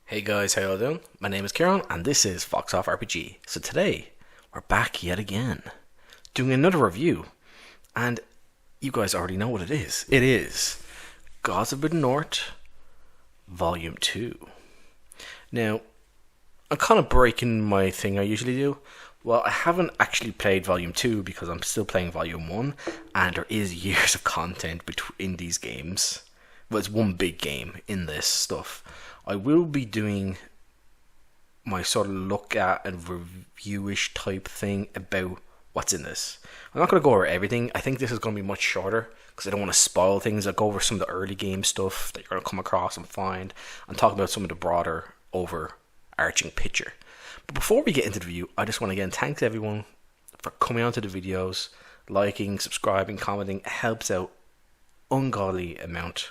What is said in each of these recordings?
Hey guys, how y'all doing? My name is Kieran and this is Fox Off RPG. So today, we're back yet again, doing another review. And you guys already know what it is. It is Gods of the North, Volume 2. Now, I'm kind of breaking my thing I usually do. Well, I haven't actually played Volume 2 because I'm still playing Volume 1, and there is years of content in these games. Well, it's one big game in this stuff. I will be doing my sort of look at and reviewish type thing about what's in this. I'm not going to go over everything. I think this is going to be much shorter because I don't want to spoil things. I'll go over some of the early game stuff that you're going to come across and find, and talk about some of the broader overarching picture. But before we get into the review, I just want to again thank everyone for coming onto the videos, liking, subscribing, commenting. It helps out ungodly amount.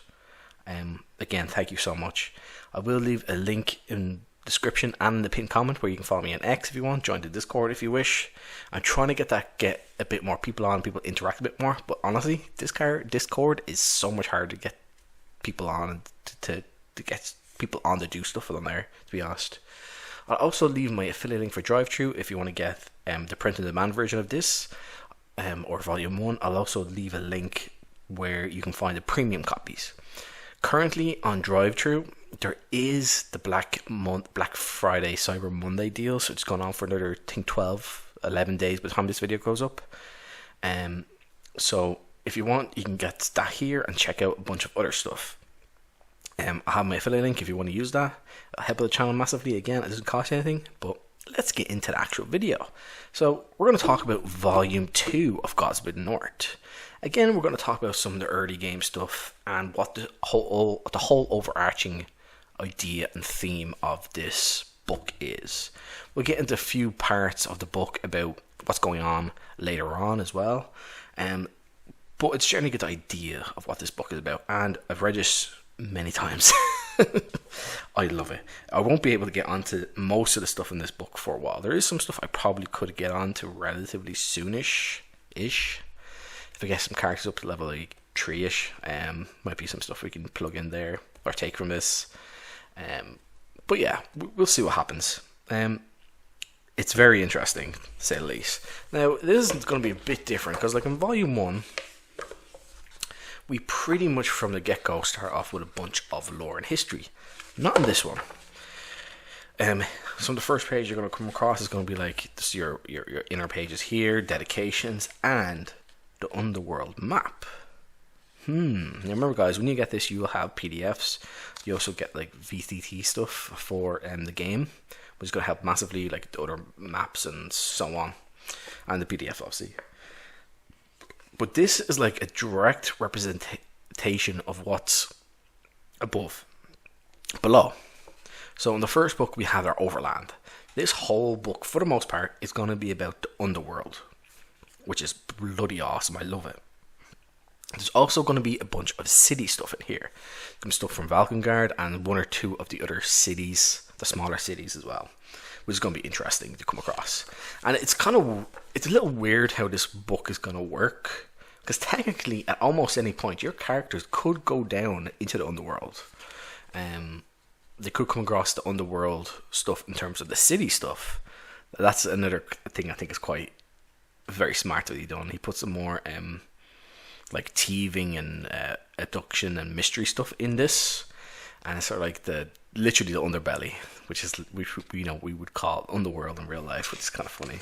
Again, thank you so much. I will leave a link in the description and the pinned comment where you can follow me on X if you want, join the Discord if you wish. I'm trying to get a bit more people on, people interact a bit more, but honestly, Discord is so much harder to get people on to get people on to do stuff on there, to be honest. I'll also leave my affiliate link for DriveThru if you want to get the print on demand version of this, or Volume 1. I'll also leave a link where you can find the premium copies. Currently on DriveThru, there is the Black Friday Cyber Monday deal, so it's gone on for another, I think, 11 days by the time this video goes up. So if you want, you can get that here and check out a bunch of other stuff. I have my affiliate link if you want to use that. It'll help the channel massively. Again, it doesn't cost you anything, but let's get into the actual video. So we're going to talk about Volume 2 of Gods of the North. Again, we're going to talk about some of the early game stuff and what the whole overarching idea and theme of this book is. We'll get into a few parts of the book about what's going on later on as well. But it's generally a good idea of what this book is about, and I've read this many times. I love it. I won't be able to get onto most of the stuff in this book for a while. There is some stuff I probably could get onto relatively soonish. If I get some characters up to level like 3ish, might be some stuff we can plug in there or take from this. But yeah, we'll see what happens. It's very interesting, to say the least. Now, this is going to be a bit different because, like in Volume 1, we pretty much from the get-go start off with a bunch of lore and history. Not in this one. So the first page you're going to come across is going to be like this, your inner pages here, dedications, and the Underworld map. Now remember, guys, when you get this, you will have PDFs. You also get like VTT stuff for the game, which is going to help massively, like the other maps and so on, and the PDF, obviously. But this is like a direct representation of what's below. So in the first book, we have our Overland. This whole book, for the most part, is going to be about the Underworld, which is bloody awesome. I love it. There's also going to be a bunch of city stuff in here. Some stuff from Valkengard and one or two of the other cities, the smaller cities as well, which is going to be interesting to come across. And it's a little weird how this book is going to work, because technically at almost any point your characters could go down into the Underworld. They could come across the Underworld stuff in terms of the city stuff. That's another thing I think is quite very smartly done. He puts some more like thieving and abduction and mystery stuff in this, and it's sort of like literally the underbelly, which we would call Underworld in real life, which is kind of funny.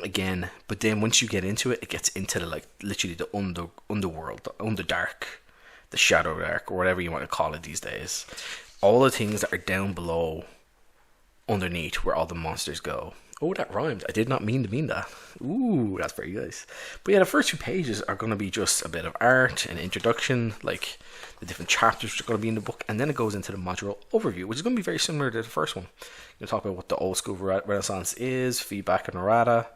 Again, but then once you get into it, it gets into the like literally the underworld, the Underdark, the Shadowdark, or whatever you want to call it these days. All the things that are down below, underneath, where all the monsters go. Oh, that rhymed. I did not mean to mean that. Ooh, that's very nice. But yeah, the first few pages are going to be just a bit of art and introduction, like the different chapters which are going to be in the book, and then it goes into the module overview, which is going to be very similar to the first one. You're going to talk about what the old school Renaissance is, feedback and errata,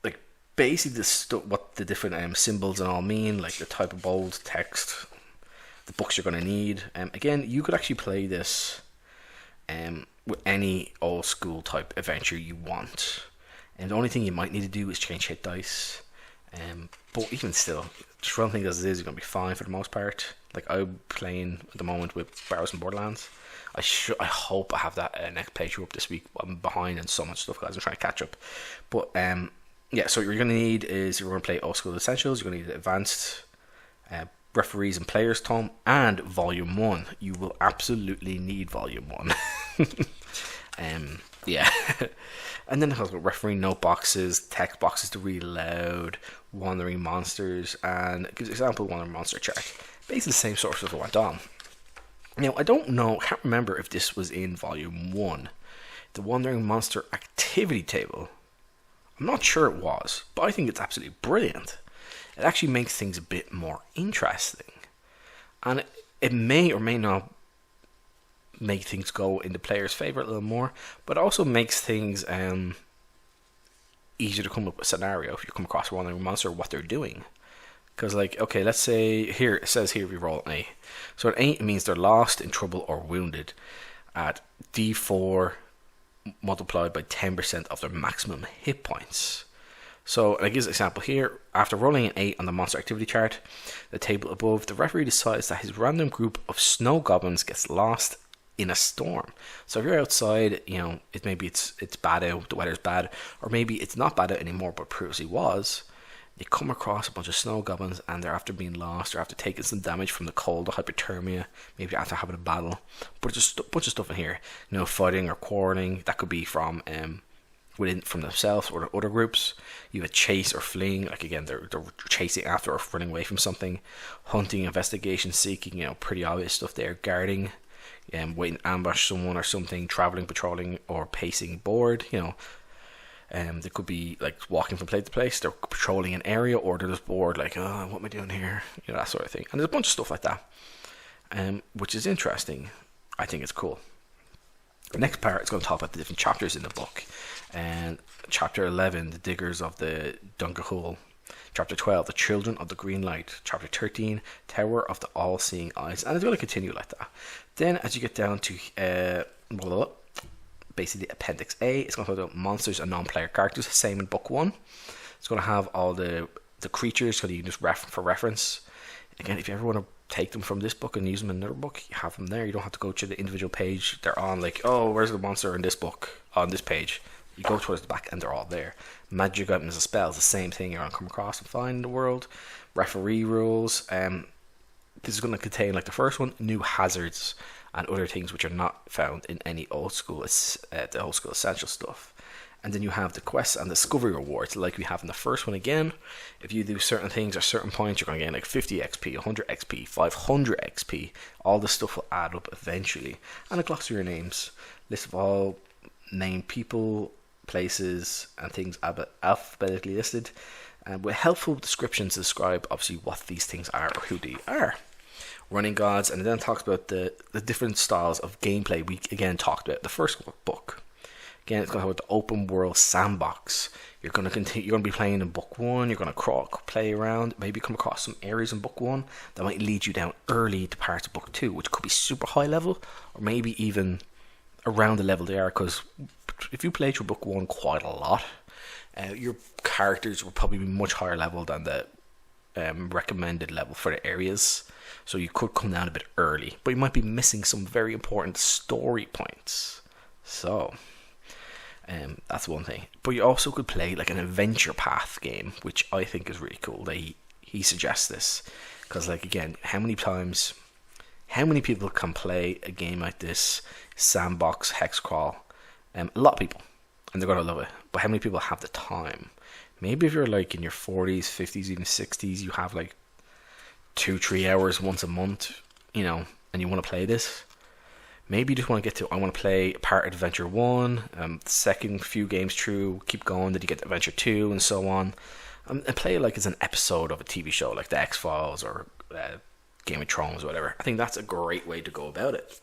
like basically what the different symbols and all mean, like the type of bold text, the books you're going to need. Again, you could actually play this with any old school type adventure you want, and the only thing you might need to do is change hit dice, But even still, just run things as it is, you're going to be fine for the most part. Like, I'm playing at the moment with Barrows and Borderlands. I hope I have that next playthrough up this week. I'm behind on so much stuff, guys. I'm trying to catch up. But yeah, so what you're going to need is, you're going to play Old School Essentials. You're going to need Advanced Referees and Players Tome and Volume 1. You will absolutely need Volume 1. Yeah. And then it has referee note boxes, text boxes to read aloud, wandering monsters, and it gives an example of wandering monster chart. Basically the same sort of stuff that went on. Now, I can't remember if this was in Volume 1. The Wandering Monster Activity Table. I'm not sure it was, but I think it's absolutely brilliant. It actually makes things a bit more interesting. And it may or may not make things go in the player's favour a little more, but it also makes things easier to come up with a scenario if you come across a wandering monster, what they're doing. Because, like, okay, let's say here, it says here we roll an 8. So an 8 means they're lost, in trouble, or wounded at D4 multiplied by 10% of their maximum hit points. So, I give an example here. After rolling an 8 on the monster activity chart, the table above, the referee decides that his random group of snow goblins gets lost in a storm. So if you're outside, maybe it's bad out, the weather's bad, or maybe it's not bad out anymore, but previously was. You come across a bunch of snow goblins, and they're after being lost, or after taking some damage from the cold or hypothermia, maybe after having a battle. But there's just a bunch of stuff in here, fighting or quarreling. That could be from from themselves or other groups. You have a chase or fleeing, like again they're chasing after or running away from something. Hunting, investigation, seeking, pretty obvious stuff there. Guarding, waiting to ambush someone or something. Traveling, patrolling, or pacing board. They could be like walking from place to place. They're patrolling an area, or they're just bored, like, oh, what am I doing here? That sort of thing. And there's a bunch of stuff like that, which is interesting. I think it's cool. The next part is going to talk about the different chapters in the book. And chapter 11, the Diggers of the Dunkerhole. Chapter 12, the Children of the Green Light. Chapter 13, Tower of the All-Seeing Eyes. And it's going to continue like that. Then as you get down to basically Appendix A, it's going to talk about monsters and non-player characters. Same in Book 1. It's going to have all the creatures, so that you can just for reference. Again, if you ever want to take them from this book and use them in another book, you have them there. You don't have to go to the individual page. They're on, like, oh, where's the monster in this book on this page? You go towards the back and they're all there. Magic items and spells, the same thing you're going to come across and find in the world. Referee rules. This is going to contain, like the first one, new hazards and other things which are not found in any old school essential stuff. And then you have the quests and discovery rewards, like we have in the first one again. If you do certain things at certain points, you're going to get like 50 XP, 100 XP, 500 XP. All this stuff will add up eventually. And a glossary of names, list of all named people, places, and things alphabetically listed, and with helpful descriptions to describe obviously what these things are or who they are. Running gods, and it then talks about the different styles of gameplay we again talked about the first book. Again, it's going to have the open world sandbox. You're going to be playing in Book 1. You're going to play around, maybe come across some areas in Book 1 that might lead you down early to parts of Book 2, which could be super high level, or maybe even around the level they are, because if you play through Book 1 quite a lot, your characters will probably be much higher level than the recommended level for the areas, so you could come down a bit early, but you might be missing some very important story points. So that's one thing. But you also could play like an adventure path game, which I think is really cool. He suggests this because, like, again, how many people can play a game like this, sandbox hex crawl? A lot of people, and they're gonna love it. But how many people have the time? Maybe if you're like in your 40s, 50s, even 60s, you have like 2-3 hours once a month, and you want to play this. Maybe you just want to get to, I want to play part of Adventure 1, second few games through, keep going, then you get to Adventure 2, and so on. And play it like it's an episode of a TV show, like The X-Files or Game of Thrones or whatever. I think that's a great way to go about it.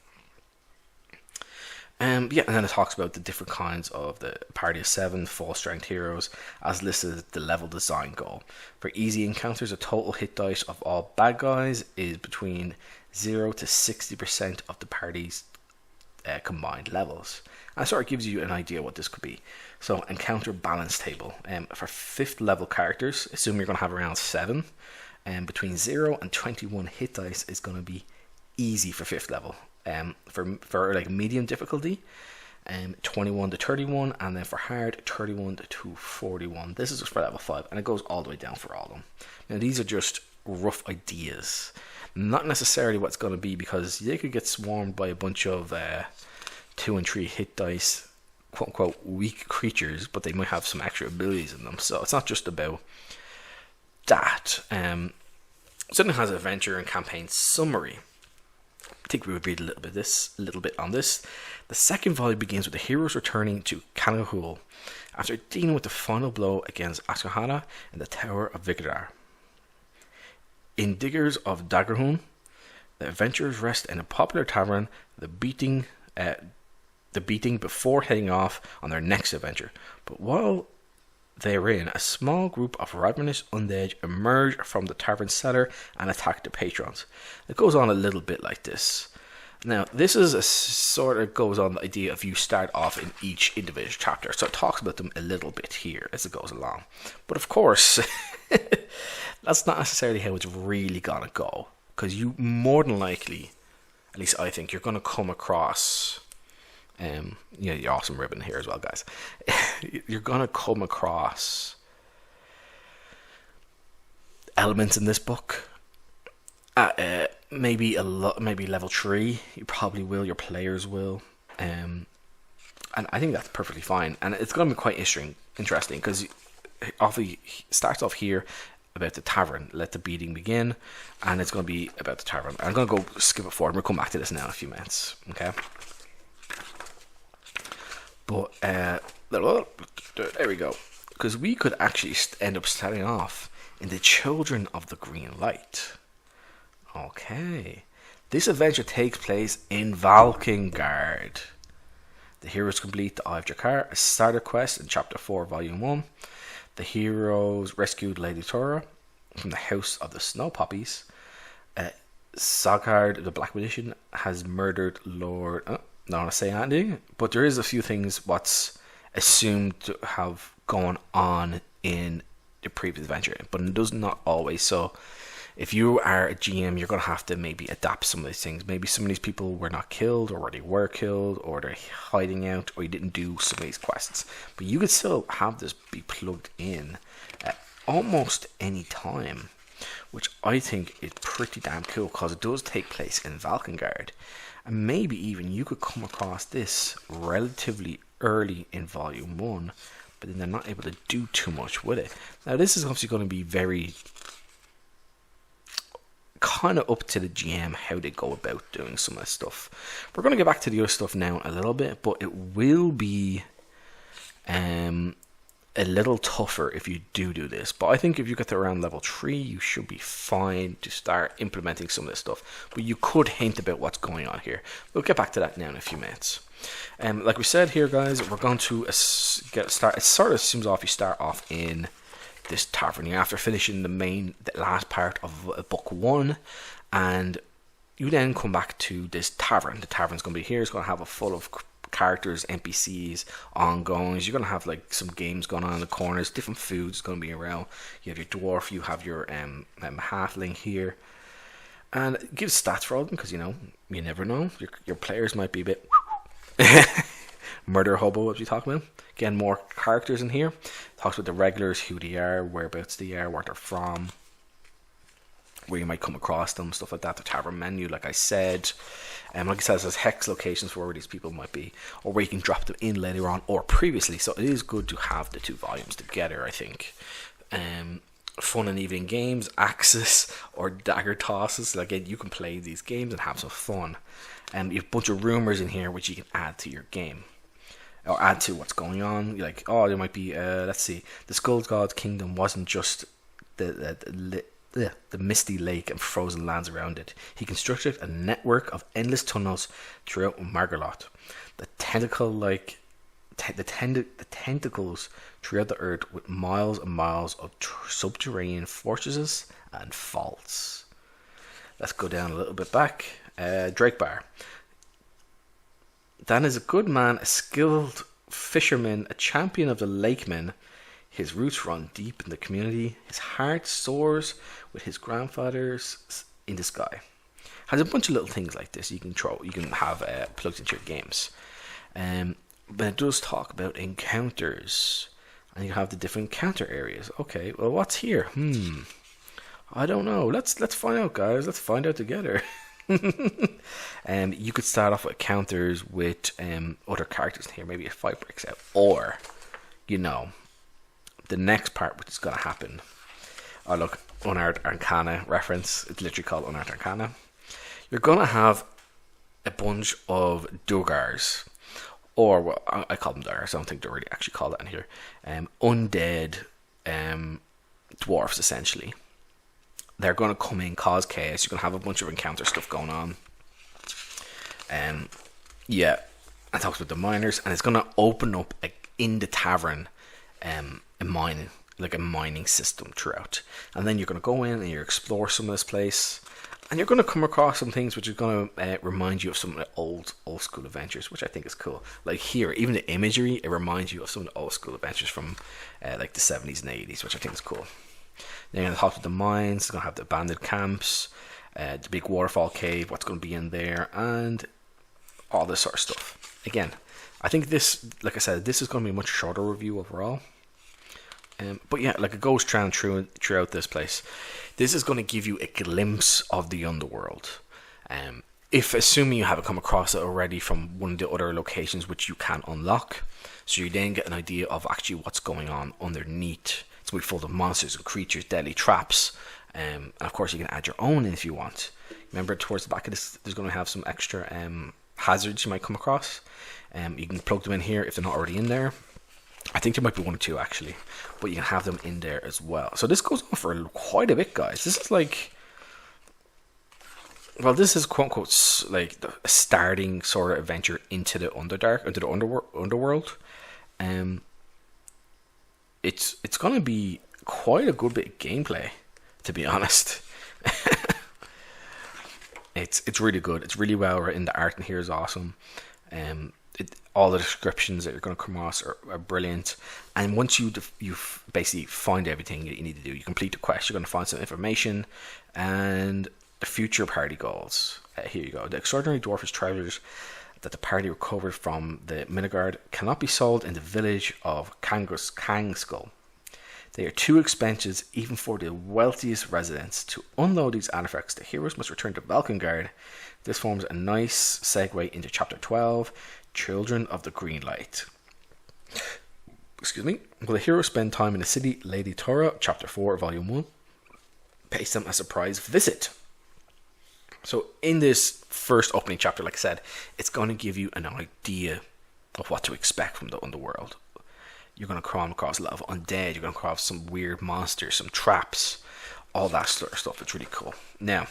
And then it talks about the different kinds of the party of 7 full strength heroes, as listed as the level design goal. For easy encounters, a total hit dice of all bad guys is between 0 to 60% of the party's combined levels. And it sort of gives you an idea what this could be. So, encounter balance table. For 5th level characters, assume you're going to have around 7. And between 0 and 21 hit dice is going to be easy for 5th level. For like medium difficulty, 21 to 31, and then for hard, 31 to 41. This is just for level 5, and it goes all the way down for all of them. Now, these are just rough ideas. Not necessarily what's going to be, because they could get swarmed by a bunch of 2 and 3 hit dice, quote unquote, weak creatures, but they might have some extra abilities in them. So it's not just about that. Something has an adventure and campaign summary. I think we would read a little bit on this. The second volume begins with the heroes returning to Kanahul after dealing with the final blow against Asahana in the Tower of Vigdar. In Diggers of Daggerhun, the adventurers rest in a popular tavern, the beating before heading off on their next adventure. But while therein, a small group of ravenous undead emerge from the tavern cellar and attack the patrons. It goes on a little bit like this. Now, this is a sort of goes on the idea of you start off in each individual chapter, so it talks about them a little bit here as it goes along. But of course, that's not necessarily how it's really gonna go, because you more than likely, at least I think, you're gonna come across, your awesome ribbon here as well, guys. You're gonna come across elements in this book. Maybe level 3. You probably will. Your players will, and I think that's perfectly fine. And it's going to be quite interesting because it starts off here about the tavern. Let the beating begin, and it's going to be about the tavern. I'm going to go skip it forward. We'll come back to this now in a few minutes. Okay. But there we go. Because we could actually end up starting off in the Children of the Green Light. Okay. This adventure takes place in Valkengard. The heroes complete the Eye of Jakar, a starter quest in Chapter 4, Volume 1. The heroes rescued Lady Tora from the House of the Snow Poppies. Zogard, the Black Magician, has murdered Lord... not want to say anything, but there is a few things what's assumed to have gone on in the previous adventure, but it does not always. So if you are a GM, you're going to have to maybe adapt some of these things. Maybe some of these people were not killed, or they were killed, or they're hiding out, or you didn't do some of these quests. But you could still have this be plugged in at almost any time, which I think is pretty damn cool, because it does take place in Valkengard. And maybe even you could come across this relatively early in Volume 1, but then they're not able to do too much with it. Now, this is obviously going to be very kind of up to the GM how they go about doing some of this stuff. We're going to get back to the other stuff now a little bit, but it will be a little tougher if you do this. But I think if you get to around level 3, you should be fine to start implementing some of this stuff. But you could hint about what's going on here. We'll get back to that now in a few minutes. Like we said here, guys, we're going to get start. It sort of seems off. You start off in this tavern. You after finishing the last part of book 1, and you then come back to this tavern. The tavern's going to be here. It's going to have a full of characters, NPCs, ongoings. You're going to have like some games going on in the corners. Different foods going to be around. You have your dwarf. You have your halfling here. And it gives stats for all of them, because, you never know. Your players might be a bit murder hobo, as we talk about. Again, more characters in here. Talks about the regulars, who they are, whereabouts they are, where they're from, where you might come across them, stuff like that. The tavern menu, like I said. Like I said, there's hex locations for where these people might be, or where you can drop them in later on or previously. So it is good to have the two volumes together, I think. Fun and evening games, axes or dagger tosses. Again, you can play these games and have some fun. And you have a bunch of rumors in here which you can add to your game, or add to what's going on. You're like, oh, there might be, let's see, the Skull God's kingdom wasn't just the misty lake and frozen lands around it. He constructed a network of endless tunnels throughout Margalot. The tentacles throughout the earth, with miles and miles of subterranean fortresses and faults. Let's go down a little bit back. Drake Bar. Dan is a good man, a skilled fisherman, a champion of the lakemen. His roots run deep in the community. His heart soars with his grandfather's in the sky. Has a bunch of little things like this you can have plugged into your games. But it does talk about encounters, and you have the different encounter areas. Okay, well, what's here? I don't know. Let's find out, guys. Let's find out together. You could start off with encounters with other characters in here. Maybe a fight breaks out, or the next part which is going to happen. Oh look, Unearthed Arcana reference. It's literally called Unearthed Arcana. You're going to have a bunch of Duergars, or well, I call them Duergars. I don't think they're really actually called that in here. Undead dwarfs, essentially. They're going to come in, cause chaos. You're going to have a bunch of encounter stuff going on. Yeah, it talks about the miners, and it's going to open up in the tavern a mining system throughout. And then you're going to go in and you explore some of this place, and you're going to come across some things which are going to remind you of some of the old school adventures, which I think is cool. Like here, even the imagery, it reminds you of some of the old school adventures from like the 70s and 80s, which I think is cool. Then you're going to talk to the mines. It's going to have the abandoned camps, the big waterfall cave, what's going to be in there, and all this sort of stuff. Again, I think this, like I said, this is going to be a much shorter review overall. But yeah, like it goes throughout this place. This is going to give you a glimpse of the underworld. If assuming you haven't come across it already from one of the other locations which you can unlock, so you then get an idea of actually what's going on underneath. It's going to be full of monsters and creatures, deadly traps, and of course you can add your own in if you want. Remember, towards the back of this, there's going to have some extra hazards you might come across. You can plug them in here if they're not already in there. I think there might be one or two actually, but you can have them in there as well. So this goes on for quite a bit, guys. This is like, well, this is quote unquote like a starting sort of adventure into the Underdark, into the underworld. It's gonna be quite a good bit of gameplay, to be honest. It's really good. It's really well written. The art in here is awesome. All the descriptions that you're going to come across are brilliant. And once you basically find everything that you need to do, you complete the quest, you're going to find some information and the future party goals. Here you go. The extraordinary dwarfish treasures that the party recovered from the Midgard cannot be sold in the village of Kangskull. They are too expensive even for the wealthiest residents. To unload these artifacts, the heroes must return to Valkengard. This forms a nice segue into Chapter 12, Children of the Green Light. Excuse me. Will the heroes spend time in the city Lady Tora, Chapter 4, Volume 1? Pays them a surprise visit. So in this first opening chapter, like I said, it's going to give you an idea of what to expect from the underworld. You're going to come across a lot of undead. You're going to come across some weird monsters, some traps, all that sort of stuff. It's really cool. Now,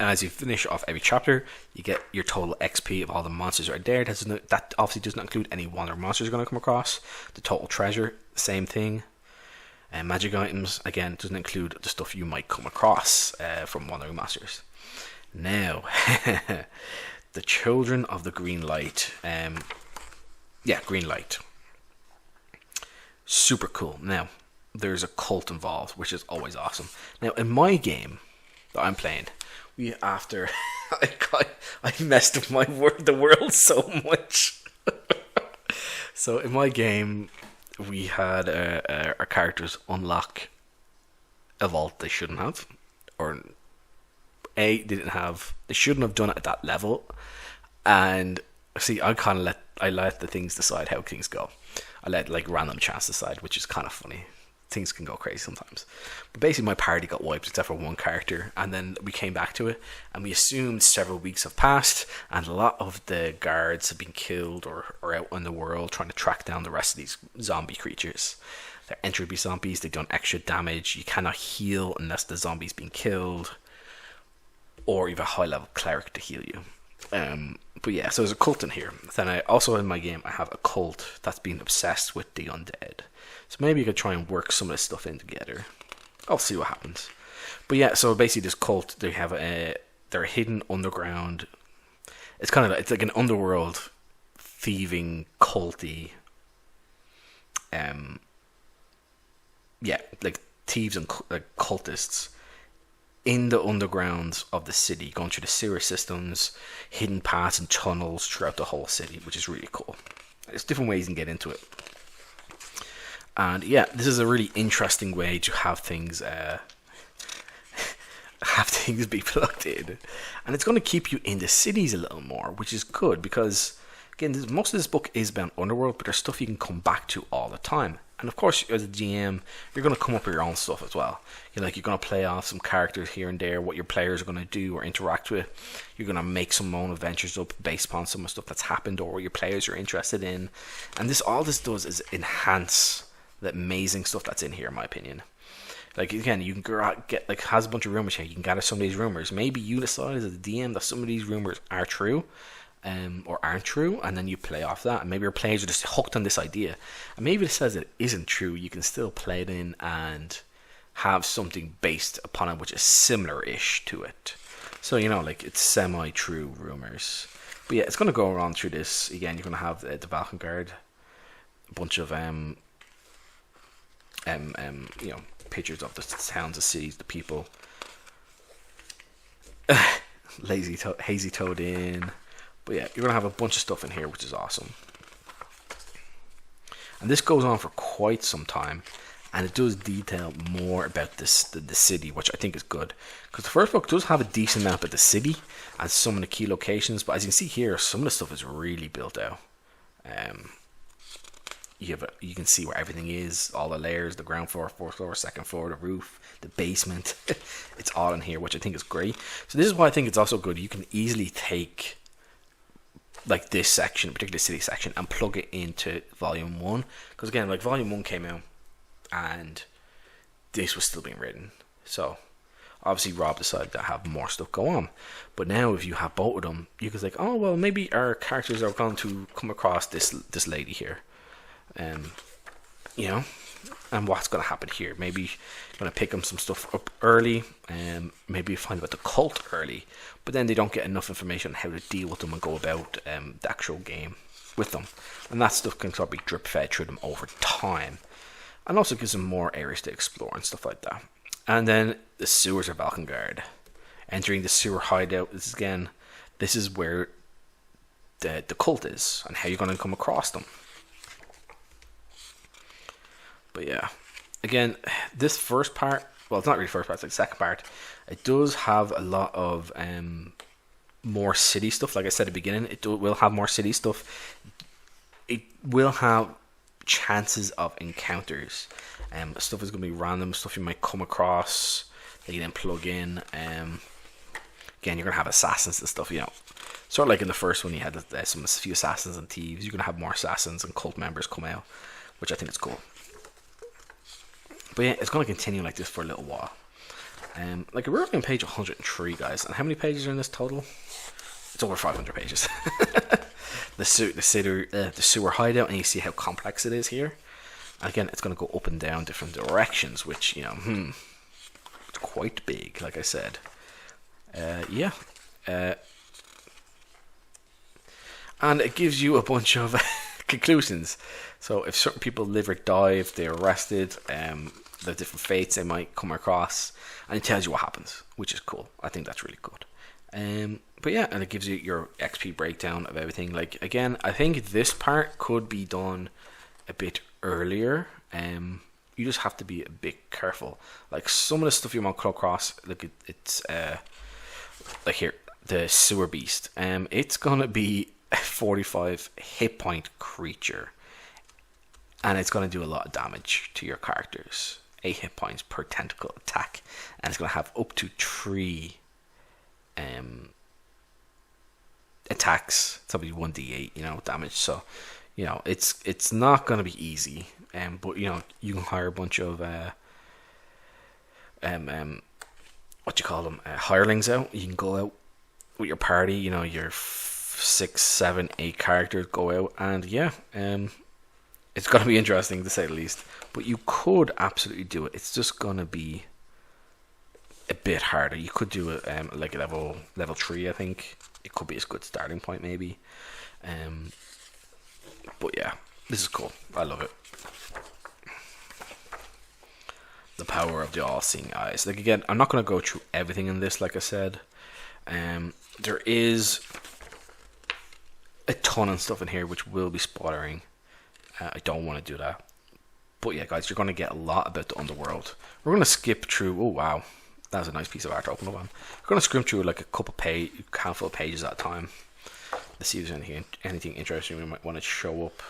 as you finish off every chapter, you get your total XP of all the monsters that are there. That obviously does not include any wonder monsters you're going to come across. The total treasure, same thing. And magic items, again, doesn't include the stuff you might come across from wandering monsters. Now, the Children of the Green Light. Green Light. Super cool. Now, there's a cult involved, which is always awesome. Now, in my game that I'm playing, after I messed up the world so much. So in my game, we had our characters unlock a vault they shouldn't have, or they shouldn't have done it at that level. And see, I let the things decide how things go. I let like random chance decide, which is kind of funny. Things can go crazy sometimes. But basically my party got wiped except for one character, and then we came back to it and we assumed several weeks have passed and a lot of the guards have been killed or out in the world trying to track down the rest of these zombie creatures. They're entropy zombies. They've done extra damage. You cannot heal unless the zombie's been killed, or you have a high level cleric to heal you. But yeah, so there's a cult in here. Then I also in my game I have a cult that's been obsessed with the undead. So maybe you could try and work some of this stuff in together. I'll see what happens. But yeah, so basically this cult, they're hidden underground. It's like an underworld thieving, culty, like thieves and like cultists in the undergrounds of the city, going through the sewer systems, hidden paths and tunnels throughout the whole city, which is really cool. There's different ways you can get into it. And yeah, this is a really interesting way to have things be plugged in, and it's going to keep you in the cities a little more, which is good because again, most of this book is about Underworld, but there's stuff you can come back to all the time. And of course, as a GM, you're going to come up with your own stuff as well. You're going to play off some characters here and there, what your players are going to do or interact with. You're going to make some own adventures up based upon some of the stuff that's happened or what your players are interested in. And all this does is enhance the amazing stuff that's in here, in my opinion. Like, again, you can get, like, has a bunch of rumors here. You can gather some of these rumors. Maybe you decide as a DM that some of these rumors are true. Or aren't true, and then you play off that, and maybe your players are just hooked on this idea, and maybe it says it isn't true. You can still play it in and have something based upon it which is similar-ish to it. So like it's semi-true rumors. But yeah, it's going to go around through this again. You're going to have the Valkengard, a bunch of pictures of the towns, the cities, the people. Hazy Toad in. But yeah, you're going to have a bunch of stuff in here, which is awesome. And this goes on for quite some time. And it does detail more about the city, which I think is good. Because the first book does have a decent map of the city and some of the key locations. But as you can see here, some of the stuff is really built out. You can see where everything is, all the layers, the ground floor, fourth floor, second floor, the roof, the basement. It's all in here, which I think is great. So this is why I think it's also good. You can easily take like this section, particularly city section, and plug it into volume 1, because again, like volume 1 came out and this was still being written, so obviously Rob decided to have more stuff go on. But now if you have both of them, you can like, oh well, maybe our characters are going to come across this lady here, and what's going to happen here. Maybe you're going to pick them some stuff up early, and maybe find about the cult early, but then they don't get enough information on how to deal with them and go about the actual game with them. And that stuff can sort of be drip fed through them over time, and also gives them more areas to explore and stuff like that. And then the sewers of Valkengard. Entering the sewer hideout. This is where the cult is, and how you're going to come across them. But yeah, again, this first part, well, it's not really first part, it's like the second part. It does have a lot of more city stuff. Like I said at the beginning, it will have more city stuff. It will have chances of encounters. Stuff is going to be random, stuff you might come across that you then plug in. Again, you're going to have assassins and stuff, Sort of like in the first one, you had a few assassins and thieves. You're going to have more assassins and cult members come out, which I think is cool. But yeah, it's going to continue like this for a little while. Like we're on page 103, guys. And how many pages are in this total? It's over 500 pages. the sewer hideout, and you see how complex it is here. And again, it's going to go up and down different directions, which it's quite big, like I said. And it gives you a bunch of conclusions. So if certain people live or die, if they're arrested, the different fates they might come across, and it tells you what happens, which is cool. I think that's really good. But yeah, and it gives you your XP breakdown of everything. Like again, I think this part could be done a bit earlier. You just have to be a bit careful. Like some of the stuff you might come across, look, it's like here, the sewer beast. It's gonna be a 45 hit point creature, and it's gonna do a lot of damage to your characters. 8 hit points per tentacle attack, and it's gonna have up to 3 attacks. It's probably 1d8, damage. So, it's not gonna be easy. But you can hire a bunch of hirelings out. You can go out with your party. Your 6, 7, 8 characters go out, and it's gonna be interesting to say the least. But you could absolutely do it. It's just gonna be a bit harder. You could do it like level 3. I think it could be a good starting point, maybe. But yeah, this is cool. I love it. The power of the all-seeing eyes. Like, again, I'm not going to go through everything in this, like I said. There is a ton of stuff in here which will be spoilering. I don't want to do that. But yeah, guys, you're going to get a lot about the Underworld. We're going to skip through... Oh, wow. That was a nice piece of art to open up on. We're going to skim through like a handful of pages at a time. Let's see if there's anything interesting we might want to show up.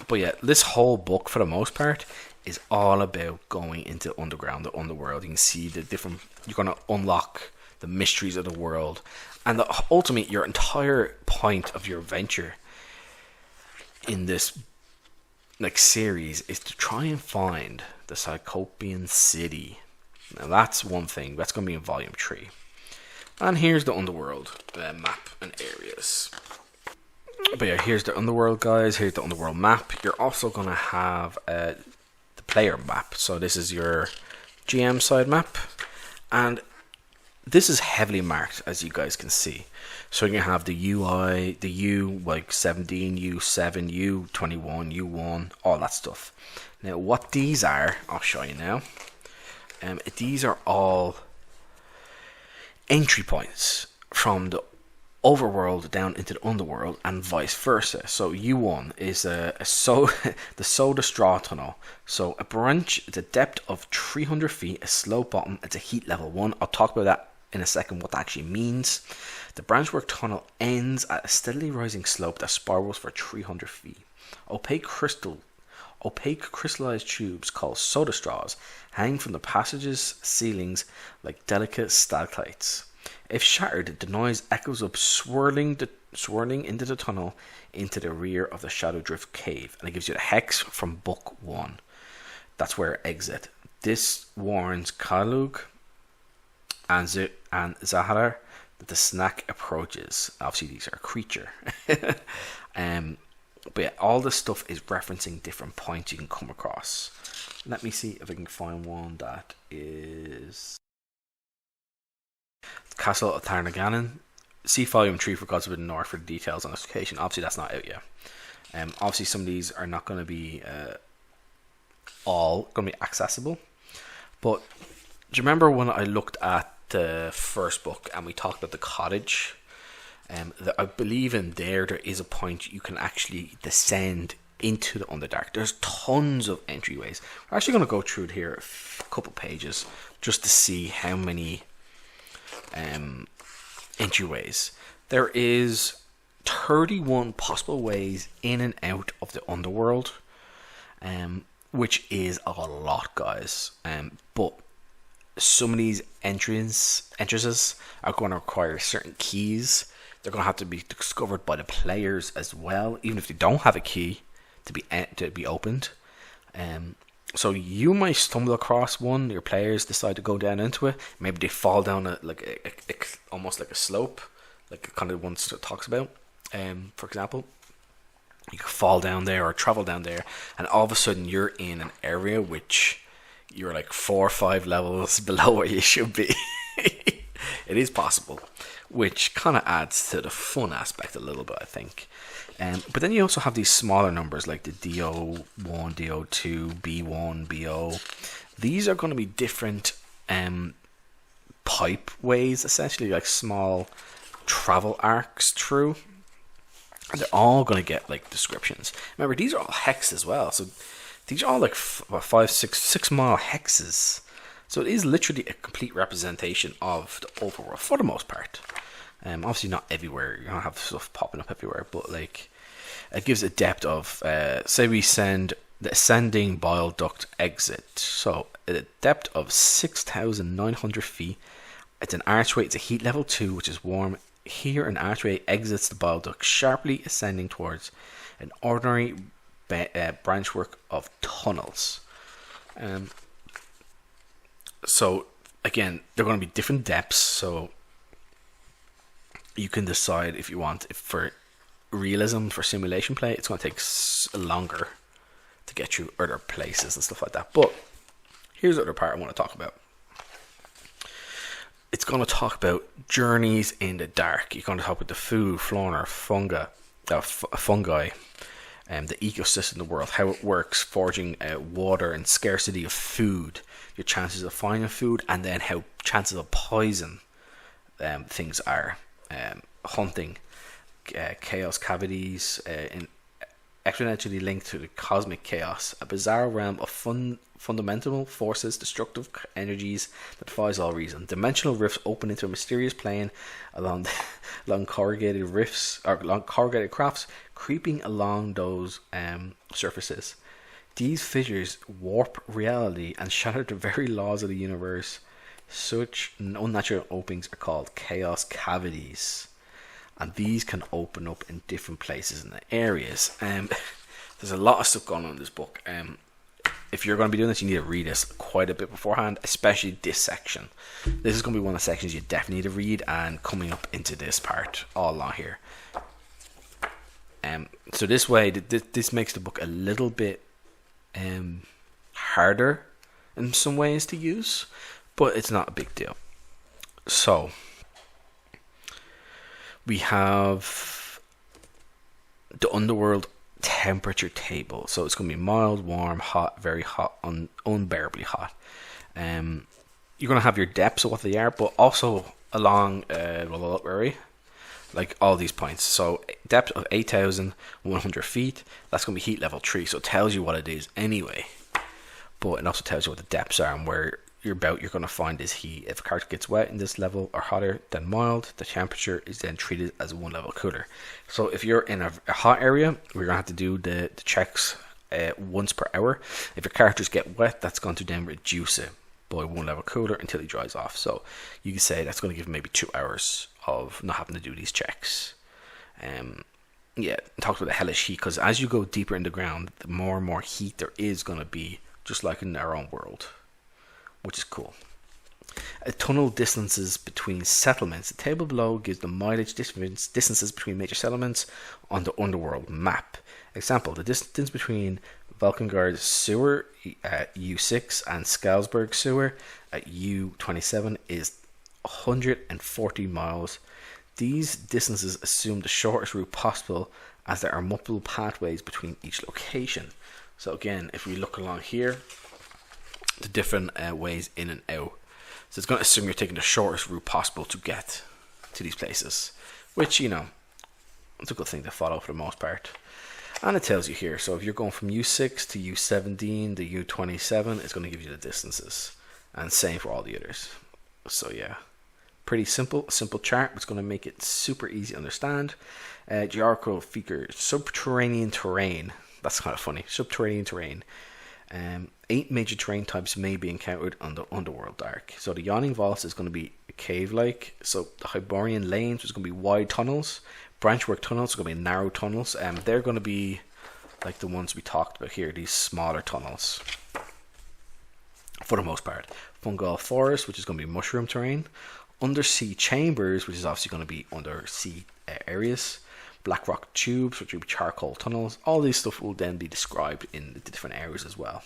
But yeah, this whole book, for the most part, is all about going into underground, the underworld. You can see the different... You're going to unlock the mysteries of the world. And ultimately, your entire point of your adventure in this series is to try and find the Cyclopean City. Now that's one thing. That's going to be in volume 3. And here's the Underworld map and areas. But yeah, here's the Underworld, guys. Here's the Underworld map. You're also going to have the player map. So this is your GM side map. And this is heavily marked, as you guys can see. So you have the UI, the U, like 17, U7, U21, U1, all that stuff. Now, what these are, I'll show you now. These are all entry points from the overworld down into the underworld and vice versa. So U1 is the soda straw tunnel. So a branch, it's a depth of 300 feet, a slope bottom, it's a heat level 1. I'll talk about that in a second, what that actually means. The branchwork tunnel ends at a steadily rising slope that spirals for 300 feet. Opaque crystallized tubes called soda straws hang from the passage's ceilings like delicate stalactites. If shattered, the noise echoes up, swirling into the tunnel into the rear of the Shadow Drift cave, and it gives you the hex from book 1. That's where exit. This warns Kalug and Zahara that the snack approaches. Obviously, these are a creature. But yeah, all this stuff is referencing different points you can come across. Let me see if I can find one that is Castle of Tarnaganan. See volume 3 for Gods of the North for the details on this location. Obviously, that's not out yet. Obviously, some of these are not going to be all going to be accessible. But do you remember when I looked at the first book and we talked about the cottage? I believe in there is a point you can actually descend into the Underdark. There's tons of entryways. We're actually going to go through it here a couple pages just to see how many entryways. There is 31 possible ways in and out of the Underworld, which is a lot, guys. But some of these entrances are going to require certain keys. They're going to have to be discovered by the players as well, even if they don't have a key to be opened. So you might stumble across one. Your players decide to go down into it. Maybe they fall down almost like a slope, like kind of the ones that talks about. For example, you could fall down there or travel down there, and all of a sudden you're in an area which you're like 4 or 5 levels below where you should be. It is possible, which kind of adds to the fun aspect a little bit, I think. But then you also have these smaller numbers like the DO1, DO2, B1, BO. These are going to be different pipe ways, essentially, like small travel arcs through. And they're all going to get like descriptions. Remember, these are all hexed as well. So these are all like 5, 6 mile hexes. So it is literally a complete representation of the overworld for the most part. Obviously not everywhere. You don't have stuff popping up everywhere, but like it gives a depth of say we send the ascending bile duct exit. So a depth of 6,900 feet. It's an archway. It's a heat level 2, which is warm. Here an archway exits the bile duct, sharply ascending towards an ordinary branchwork of tunnels. So again, they're going to be different depths. So you can decide if you want, if for realism, for simulation play, it's going to take longer to get through other places and stuff like that. But here's the other part I want to talk about. It's going to talk about journeys in the dark. You're going to talk about the food, flora, fungi, fungi, the ecosystem of the world, how it works, foraging water and scarcity of food, your chances of finding food, and then how chances of poison things are. Hunting, chaos cavities, exponentially linked to the cosmic chaos, a bizarre realm of fundamental forces, destructive energies that defies all reason. Dimensional rifts open into a mysterious plane along corrugated rifts or along corrugated crafts, creeping along those surfaces. These fissures warp reality and shatter the very laws of the universe. Such unnatural openings are called chaos cavities, and these can open up in different places in the areas. There's a lot of stuff going on in this book. If you're going to be doing this, you need to read this quite a bit beforehand, especially this section. This is going to be one of the sections you definitely need to read, and coming up into this part all along here. So this way, this makes the book a little bit harder in some ways to use, but it's not a big deal. So we have the Underworld temperature table. So it's going to be mild, warm, hot, very hot, unbearably hot. You're going to have your depths of what they are, but also along like all these points. So depth of 8,100 feet, that's going to be heat level 3, so it tells you what it is anyway. But it also tells you what the depths are and where you're going to find is heat. If a character gets wet in this level or hotter than mild, the temperature is then treated as 1 level cooler. So if you're in a hot area, we're going to have to do the checks once per hour. If your characters get wet, that's going to then reduce it by 1 level cooler until it dries off. So you can say that's going to give maybe 2 hours of not having to do these checks. It talks about the hellish heat, because as you go deeper in the ground, the more and more heat there is going to be, just like in our own world, which is cool. Tunnel distances between settlements. The table below gives the mileage distances between major settlements on the Underworld map. Example, the distance between Valkengard Sewer at U6 and Skalsberg Sewer at U27 is 140 miles. These distances assume the shortest route possible, as there are multiple pathways between each location. So again, if we look along here, the different ways in and out. So it's going to assume you're taking the shortest route possible to get to these places, which, it's a good thing to follow for the most part. And it tells you here, so if you're going from U6 to U17 to U27, it's going to give you the distances, and same for all the others. So yeah, pretty simple chart, but it's going to make it super easy to understand. Geographical features, subterranean terrain. That's kind of funny. Subterranean terrain. 8 major terrain types may be encountered on the Underworld Dark. So the Yawning Vaults is going to be cave-like. So the Hyborian Lanes is going to be wide tunnels. Branchwork tunnels are going to be narrow tunnels. They're going to be like the ones we talked about here, these smaller tunnels, for the most part. Fungal Forest, which is going to be mushroom terrain. Undersea Chambers, which is obviously going to be undersea areas. Black rock tubes, which will be charcoal tunnels. All these stuff will then be described in the different areas as well.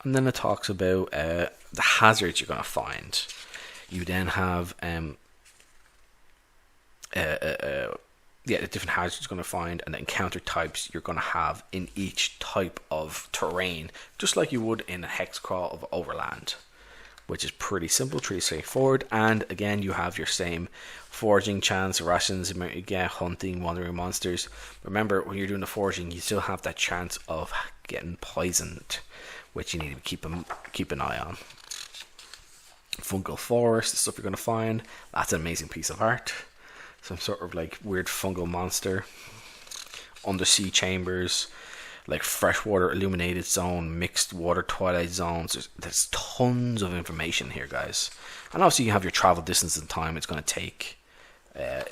And then it talks about the hazards you're going to find. You then have the different hazards you're going to find, and the encounter types you're going to have in each type of terrain, just like you would in a hex crawl of Overland, which is pretty simple, pretty straightforward. And again, you have your same foraging chance, rations, amount you get, hunting, wandering monsters. Remember, when you're doing the foraging, you still have that chance of getting poisoned, which you need to keep an eye on. Fungal Forest, the stuff you're going to find. That's an amazing piece of art. Some sort of like weird fungal monster. Undersea Chambers, like freshwater illuminated zone, mixed water twilight zones. There's tons of information here, guys. And obviously you have your travel distance and time it's going to take,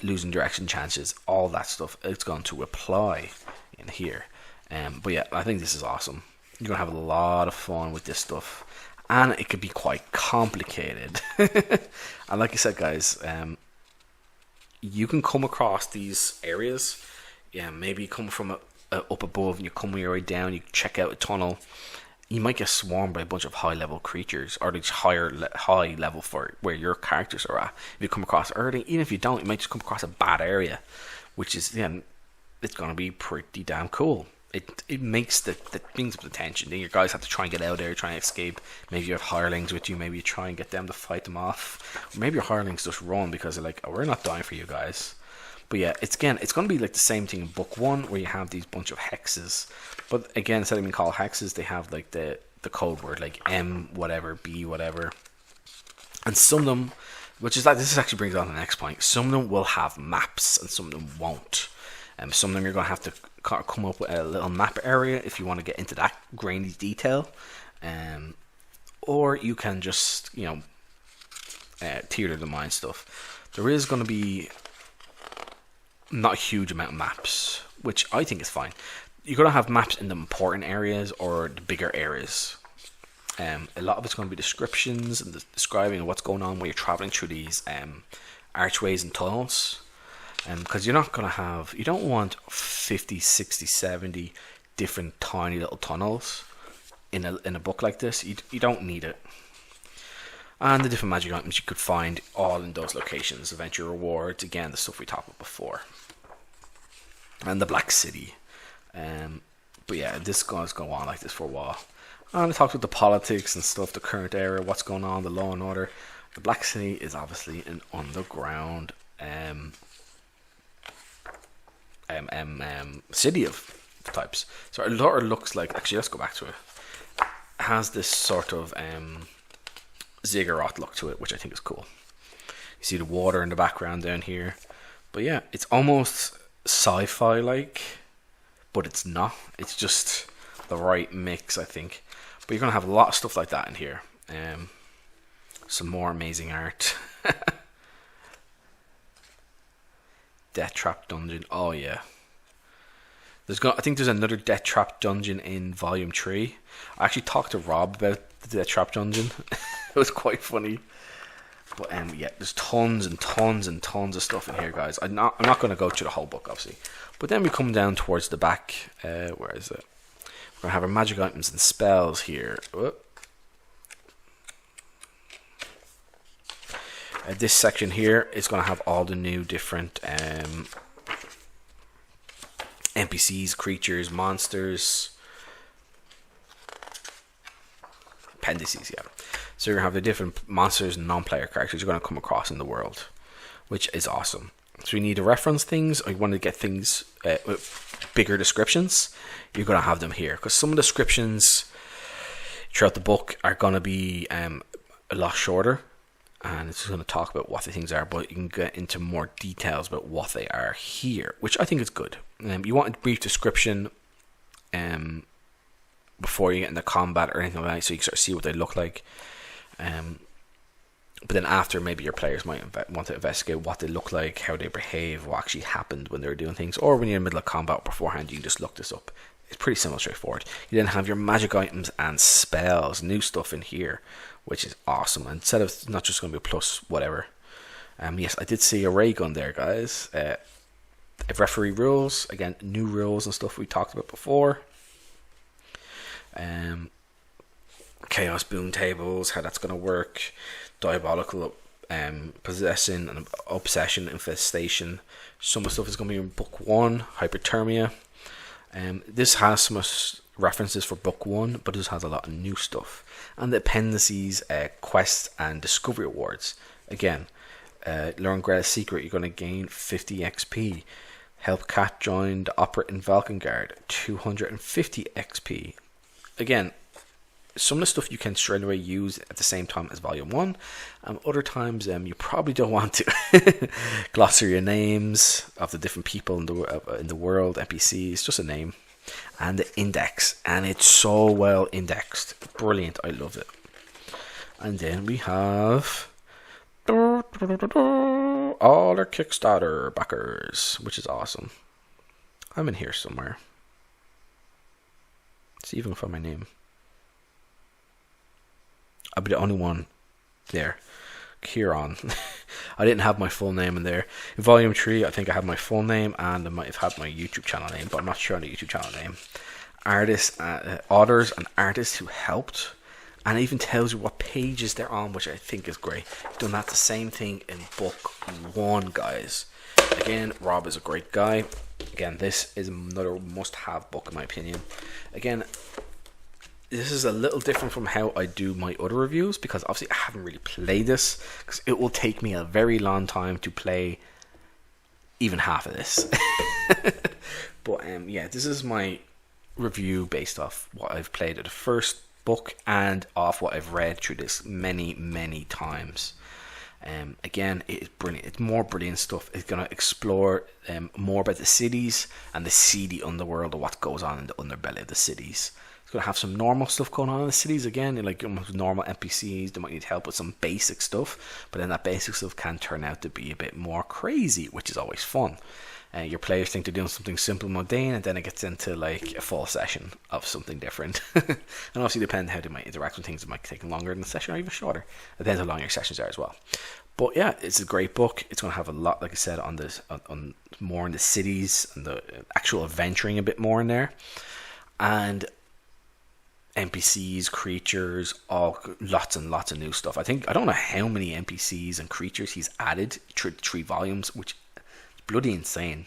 losing direction chances, all that stuff. It's going to apply in here. But yeah, I think this is awesome. You're going to have a lot of fun with this stuff. And it could be quite complicated. And like I said, guys, you can come across these areas. Yeah, maybe you come from up above and you come your way down, you check out a tunnel. you might get swarmed by a bunch of high level creatures, or these high level for where your characters are at. If you come across early, even if you don't, you might just come across a bad area, which is it's gonna be pretty damn cool. It makes the things up the tension. Then your guys have to try and get out there, try and escape. Maybe you have hirelings with you. Maybe you try and get them to fight them off. Or maybe your hirelings just run because they're like, oh, we're not dying for you guys. But yeah, it's going to be like the same thing in book 1, where you have these bunch of hexes. But again, instead of being called hexes, they have like the code word, like M whatever, B whatever. And some of them, this actually brings on the next point. Some of them will have maps, and some of them won't. Some of them you're going to have to come up with a little map area if you want to get into that grainy detail. Or you can just, theater the mind stuff. There is going to be not a huge amount of maps, which I think is fine. You're going to have maps in the important areas or the bigger areas. A lot of it's going to be descriptions and describing what's going on when you're traveling through these archways and tunnels. Because you're not going to have, you don't want 50, 60, 70 different tiny little tunnels in a book like this. You don't need it. And the different magic items you could find all in those locations. Adventure rewards, again, the stuff we talked about before. And the Black City. But yeah, this guy's going on like this for a while. And it talks about the politics and stuff, the current era, what's going on, the law and order. The Black City is obviously an underground city of types. So it looks like, actually let's go back to it. It has this sort of ziggurat look to it, which I think is cool. You see the water in the background down here. But yeah, it's almost sci-fi like, but it's not. It's just the right mix, I think. But you're going to have a lot of stuff like that in here. Some more amazing art. Death Trap Dungeon. Oh yeah. I think there's another Death Trap Dungeon in Volume 3. I actually talked to Rob about the Death Trap Dungeon. It was quite funny. But yeah, there's tons and tons and tons of stuff in here, guys. I'm not going to go through the whole book, obviously. But then we come down towards the back. Where is it? We're going to have our magic items and spells here. This section here is going to have all the new different NPCs, creatures, monsters, appendices, yeah. So you're going to have the different monsters and non-player characters you're going to come across in the world, which is awesome. So you need to reference things, or you want to get things with bigger descriptions, you're going to have them here. Because some of the descriptions throughout the book are going to be a lot shorter, and it's going to talk about what the things are, but you can get into more details about what they are here, which I think is good. You want a brief description before you get into combat or anything like that, so you can sort of see what they look like. But then after, maybe your players might want to investigate what they look like, how they behave, what actually happened when they were doing things, or when you're in the middle of combat beforehand, you can just look this up. It's pretty simple, straightforward. You then have your magic items and spells, new stuff in here, which is awesome. And instead of not just going to be plus whatever. Yes, I did see a ray gun there, guys. Referee rules, again, new rules and stuff we talked about before. Chaos boon tables, how that's going to work. Diabolical possession and obsession, infestation. Some of the stuff is going to be in book 1, hyperthermia. This has some references for book 1, but this has a lot of new stuff. And the appendices, quests and discovery awards. Again, learn Greta's secret, you're going to gain 50 XP. Help Kat join the Opera in Valkengard, 250 XP. Again, some of the stuff you can straight away use at the same time as Volume 1. Other times you probably don't want to. Glossary of names of the different people in the world, NPCs, just a name. And the index. And it's so well indexed. Brilliant, I love it. And then we have all our Kickstarter backers, which is awesome. I'm in here somewhere. Let's see if I can find my name. I'll be the only one there. Kieran. I didn't have my full name in there. In Volume 3, I think I had my full name, and I might have had my YouTube channel name, but I'm not sure on the YouTube channel name. artists, authors and artists who helped, and it even tells you what pages they're on, which I think is great. Done that the same thing in book 1, guys. Again, Rob is a great guy. Again, this is another must-have book in my opinion. Again, this is a little different from how I do my other reviews, because obviously I haven't really played this, because it will take me a very long time to play even half of this. But yeah, this is my review based off what I've played of the first book and off what I've read through this many times. Again, it is brilliant. It's more brilliant stuff. It's going to explore more about the cities and the seedy underworld of what goes on in the underbelly of the cities. It's going to have some normal stuff going on in the cities again, like normal NPCs. They might need help with some basic stuff, but then that basic stuff can turn out to be a bit more crazy, which is always fun. Your players think they're doing something simple, mundane, and then it gets into like a full session of something different. And obviously, depending how they might interact with things, it might take longer than the session or even shorter. It depends how long your sessions are as well. But yeah, it's a great book. It's going to have a lot, like I said, on this, on more in the cities and the actual adventuring a bit more in there, and NPCs, creatures, all lots and lots of new stuff. I don't know how many NPCs and creatures he's added through 3 volumes, which is bloody insane.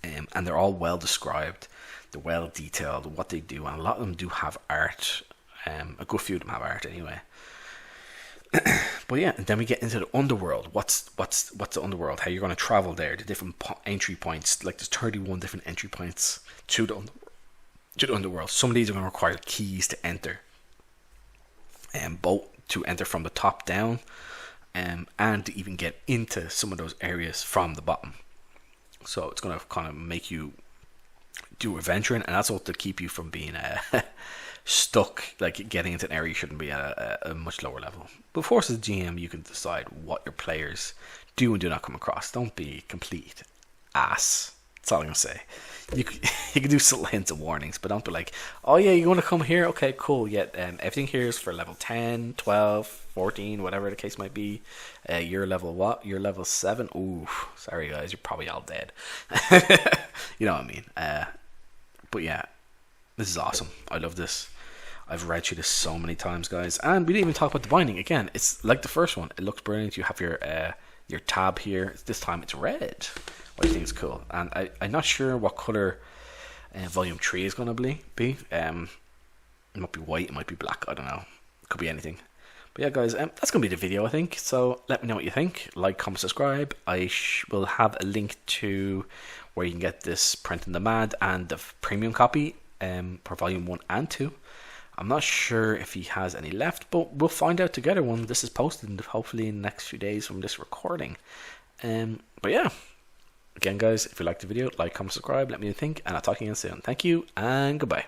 And they're all well described, they're well detailed, what they do, and a lot of them do have art. A good few of them have art anyway. But yeah, and then we get into the underworld. What's the underworld? How you're going to travel there? The different entry points. Like there's 31 different entry points to the underworld. Some of these are going to require keys to enter, both to enter from the top down, and to even get into some of those areas from the bottom. So it's going to kind of make you do adventuring, and that's all to keep you from being stuck, like getting into an area you shouldn't be at a much lower level. But of course, as a GM, you can decide what your players do and do not come across. Don't be complete ass. That's all I'm going to say. You can do some hints and warnings, but don't be like, oh yeah, you want to come here? Okay, cool. Yeah, everything here is for level 10, 12, 14, whatever the case might be. You're level what? You're level 7? Ooh, sorry guys, you're probably all dead. You know what I mean? But yeah, this is awesome. I love this. I've read through this so many times, guys. And we didn't even talk about the binding. Again, it's like the first one. It looks brilliant. You have your tab here. This time it's red, which I think is cool. And I'm not sure what colour volume 3 is going to be. It might be white, it might be black, I don't know. It could be anything. But yeah, guys, that's going to be the video, I think. So let me know what you think. Like, comment, subscribe. I will have a link to where you can get this print on demand and the premium copy for volume 1 and 2. I'm not sure if he has any left, but we'll find out together when this is posted, hopefully in the next few days from this recording. But yeah, again, guys, if you liked the video, like, comment, subscribe, let me know what you think, and I'll talk to you again soon. Thank you, and goodbye.